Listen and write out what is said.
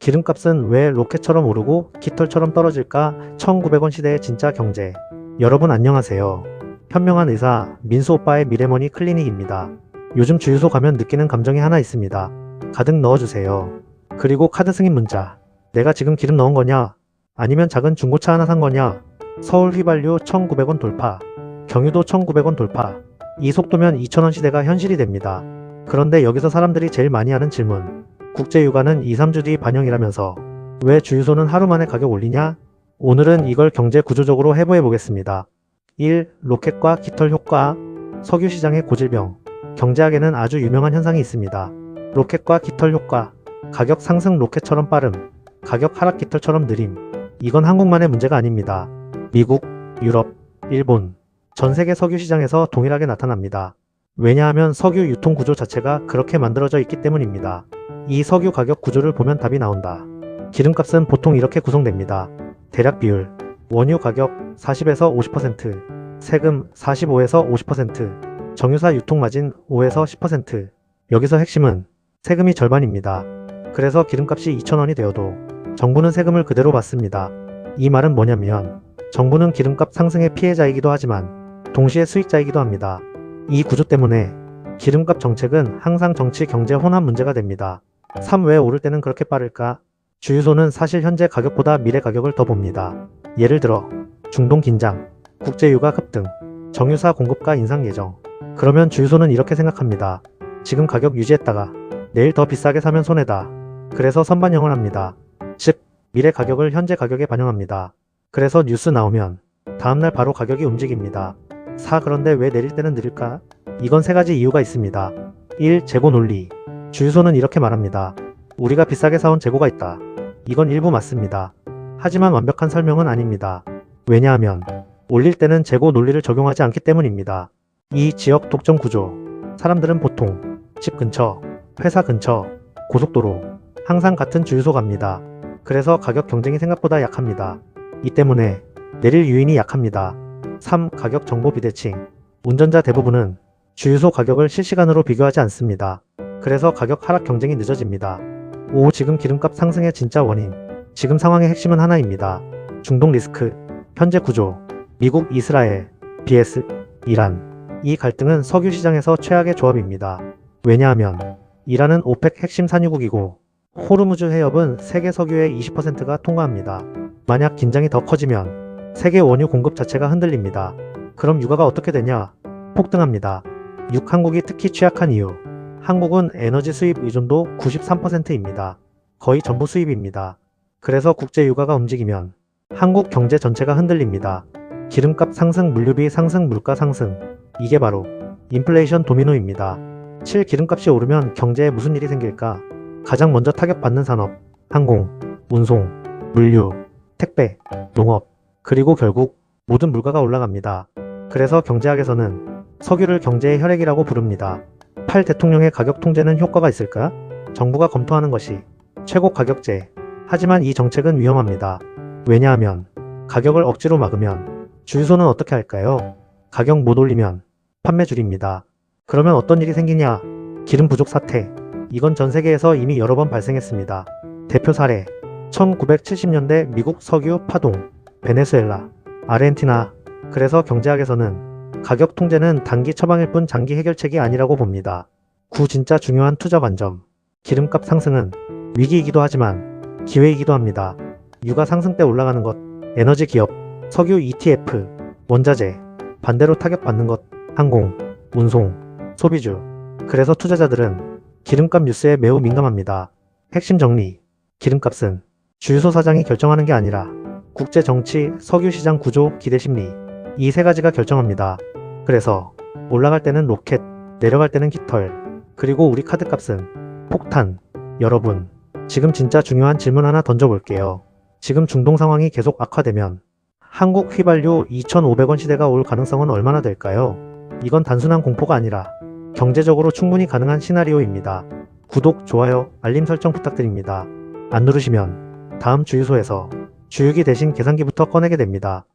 기름값은 왜 로켓처럼 오르고 깃털처럼 떨어질까? 1900원 시대의 진짜 경제. 여러분 안녕하세요. 현명한 의사 민수오빠의 미래머니 클리닉입니다. 요즘 주유소 가면 느끼는 감정이 하나 있습니다. 가득 넣어주세요. 그리고 카드 승인 문자. 내가 지금 기름 넣은 거냐? 아니면 작은 중고차 하나 산 거냐? 서울 휘발유 1900원 돌파. 경유도 1900원 돌파. 이 속도면 2000원 시대가 현실이 됩니다. 그런데 여기서 사람들이 제일 많이 하는 질문. 국제유가는 2-3주 뒤 반영이라면서 왜 주유소는 하루 만에 가격 올리냐? 오늘은 이걸 경제 구조적으로 해부해 보겠습니다. 1. 로켓과 깃털 효과. 석유 시장의 고질병. 경제학에는 아주 유명한 현상이 있습니다. 로켓과 깃털 효과. 가격 상승 로켓처럼 빠름. 가격 하락 깃털처럼 느림. 이건 한국만의 문제가 아닙니다. 미국, 유럽, 일본, 전 세계 석유 시장에서 동일하게 나타납니다. 왜냐하면 석유 유통 구조 자체가 그렇게 만들어져 있기 때문입니다. 이 석유 가격 구조를 보면 답이 나온다. 기름값은 보통 이렇게 구성됩니다. 대략 비율. 원유 가격 40에서 50%, 세금 45에서 50%, 정유사 유통마진 5에서 10%. 여기서 핵심은 세금이 절반입니다. 그래서 기름값이 2,000원이 되어도 정부는 세금을 그대로 받습니다. 이 말은 뭐냐면 정부는 기름값 상승의 피해자이기도 하지만 동시에 수익자이기도 합니다. 이 구조 때문에 기름값 정책은 항상 정치 경제 혼합 문제가 됩니다. 3. 왜 오를 때는 그렇게 빠를까? 주유소는 사실 현재 가격보다 미래 가격을 더 봅니다. 예를 들어 중동 긴장, 국제유가 급등, 정유사 공급가 인상 예정. 그러면 주유소는 이렇게 생각합니다. 지금 가격 유지했다가 내일 더 비싸게 사면 손해다. 그래서 선반영을 합니다. 즉 미래 가격을 현재 가격에 반영합니다. 그래서 뉴스 나오면 다음날 바로 가격이 움직입니다. 4. 그런데 왜 내릴 때는 느릴까? 이건 3가지 이유가 있습니다. 1. 재고 논리. 주유소는 이렇게 말합니다. 우리가 비싸게 사온 재고가 있다. 이건 일부 맞습니다. 하지만 완벽한 설명은 아닙니다. 왜냐하면 올릴 때는 재고 논리를 적용하지 않기 때문입니다. 2. 지역 독점 구조. 사람들은 보통 집 근처, 회사 근처, 고속도로, 항상 같은 주유소 갑니다. 그래서 가격 경쟁이 생각보다 약합니다. 이 때문에 내릴 요인이 약합니다. 3. 가격 정보 비대칭. 운전자 대부분은 주유소 가격을 실시간으로 비교하지 않습니다. 그래서 가격 하락 경쟁이 늦어집니다. 5. 지금 기름값 상승의 진짜 원인. 지금 상황의 핵심은 하나입니다. 중동 리스크, 현재 구조, 미국, 이스라엘, vs 이란. 이 갈등은 석유 시장에서 최악의 조합입니다. 왜냐하면 이란은 오펙 핵심 산유국이고 호르무즈 해협은 세계 석유의 20%가 통과합니다. 만약 긴장이 더 커지면 세계 원유 공급 자체가 흔들립니다. 그럼 유가가 어떻게 되냐? 폭등합니다. 6. 한국이 특히 취약한 이유. 한국은 에너지 수입 의존도 93%입니다. 거의 전부 수입입니다. 그래서 국제 유가가 움직이면 한국 경제 전체가 흔들립니다. 기름값 상승, 물류비 상승, 물가 상승. 이게 바로 인플레이션 도미노입니다. 7. 기름값이 오르면 경제에 무슨 일이 생길까? 가장 먼저 타격받는 산업, 항공, 운송, 물류, 택배, 농업, 그리고 결국 모든 물가가 올라갑니다. 그래서 경제학에서는 석유를 경제의 혈액이라고 부릅니다. 8. 대통령의 가격 통제는 효과가 있을까? 정부가 검토하는 것이 최고 가격제. 하지만 이 정책은 위험합니다. 왜냐하면 가격을 억지로 막으면 주유소는 어떻게 할까요? 가격 못 올리면 판매 줄입니다. 그러면 어떤 일이 생기냐? 기름 부족 사태. 이건 전 세계에서 이미 여러 번 발생했습니다. 대표 사례 1970년대 미국 석유 파동, 베네수엘라, 아르헨티나. 그래서 경제학에서는 가격 통제는 단기 처방일 뿐 장기 해결책이 아니라고 봅니다. 9. 진짜 중요한 투자 관점. 기름값 상승은 위기이기도 하지만 기회이기도 합니다. 유가 상승 때 올라가는 것, 에너지 기업, 석유 ETF, 원자재, 반대로 타격받는 것, 항공, 운송, 소비주. 그래서 투자자들은 기름값 뉴스에 매우 민감합니다. 핵심 정리. 기름값은 주유소 사장이 결정하는 게 아니라 국제 정치, 석유 시장 구조, 기대 심리. 이 3가지가 결정합니다. 그래서 올라갈 때는 로켓, 내려갈 때는 깃털, 그리고 우리 카드값은 폭탄. 여러분, 지금 진짜 중요한 질문 하나 던져볼게요. 지금 중동 상황이 계속 악화되면 한국 휘발유 2,500원 시대가 올 가능성은 얼마나 될까요? 이건 단순한 공포가 아니라 경제적으로 충분히 가능한 시나리오입니다. 구독, 좋아요, 알림 설정 부탁드립니다. 안 누르시면 다음 주유소에서 주유기 대신 계산기부터 꺼내게 됩니다.